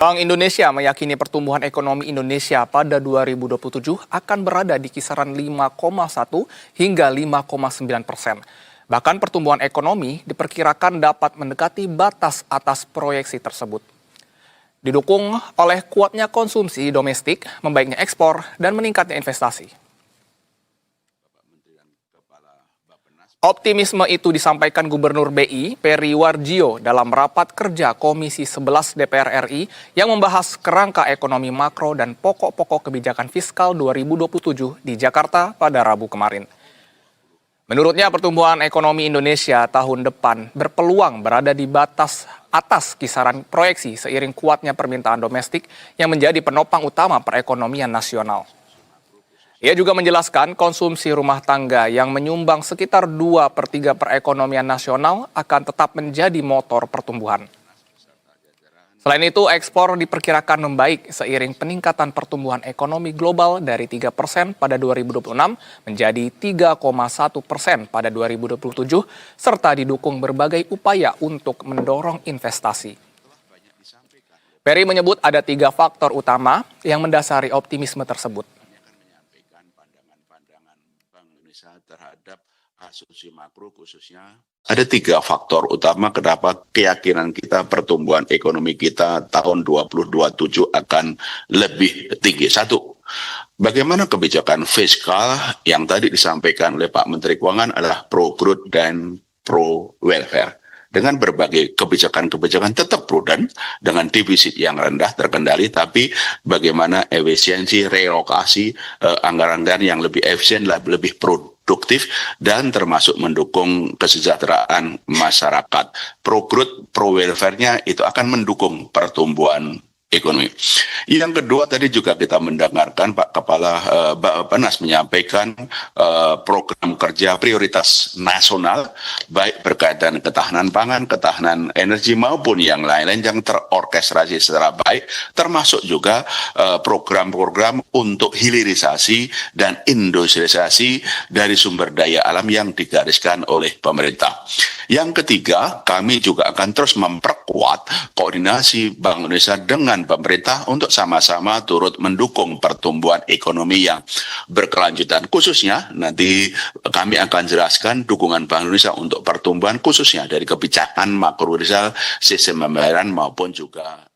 Bank Indonesia meyakini pertumbuhan ekonomi Indonesia pada 2027 akan berada di kisaran 5,1 hingga 5,9%. Bahkan pertumbuhan ekonomi diperkirakan dapat mendekati batas atas proyeksi tersebut. Didukung oleh kuatnya konsumsi domestik, membaiknya ekspor, dan meningkatnya investasi. Optimisme itu disampaikan Gubernur BI, Peri Warjio, dalam rapat kerja Komisi 11 DPR RI yang membahas kerangka ekonomi makro dan pokok-pokok kebijakan fiskal 2027 di Jakarta pada Rabu kemarin. Menurutnya, pertumbuhan ekonomi Indonesia tahun depan berpeluang berada di batas atas kisaran proyeksi seiring kuatnya permintaan domestik yang menjadi penopang utama perekonomian nasional. Ia juga menjelaskan konsumsi rumah tangga yang menyumbang sekitar 2/3 perekonomian nasional akan tetap menjadi motor pertumbuhan. Selain itu, ekspor diperkirakan membaik seiring peningkatan pertumbuhan ekonomi global dari 3% pada 2026 menjadi 3,1% pada 2027, serta didukung berbagai upaya untuk mendorong investasi. Peri menyebut ada 3 faktor utama yang mendasari optimisme tersebut. Terhadap asumsi makro khususnya ada 3 faktor utama kenapa keyakinan kita pertumbuhan ekonomi kita tahun 2027 akan lebih tinggi. 1, bagaimana kebijakan fiskal yang tadi disampaikan oleh Pak Menteri Keuangan adalah pro growth dan pro welfare. Dengan berbagai kebijakan-kebijakan tetap prudent, dengan defisit yang rendah terkendali, tapi bagaimana efisiensi, relokasi, anggaran-anggaran yang lebih efisien, lebih produktif, dan termasuk mendukung kesejahteraan masyarakat. Pro growth, pro welfare-nya itu akan mendukung pertumbuhan ekonomi. Yang kedua, tadi juga kita mendengarkan Pak Kepala Bappenas menyampaikan program kerja prioritas nasional, baik berkaitan ketahanan pangan, ketahanan energi maupun yang lain-lain yang terorkestrasi secara baik, termasuk juga program-program untuk hilirisasi dan industrialisasi dari sumber daya alam yang digariskan oleh pemerintah. Yang ketiga, kami juga akan terus memperkuat koordinasi Bank Indonesia dengan pemerintah untuk sama-sama turut mendukung pertumbuhan ekonomi yang berkelanjutan. Khususnya nanti kami akan jelaskan dukungan Bank Indonesia untuk pertumbuhan khususnya dari kebijakan makrobudensial, sistem pembayaran maupun juga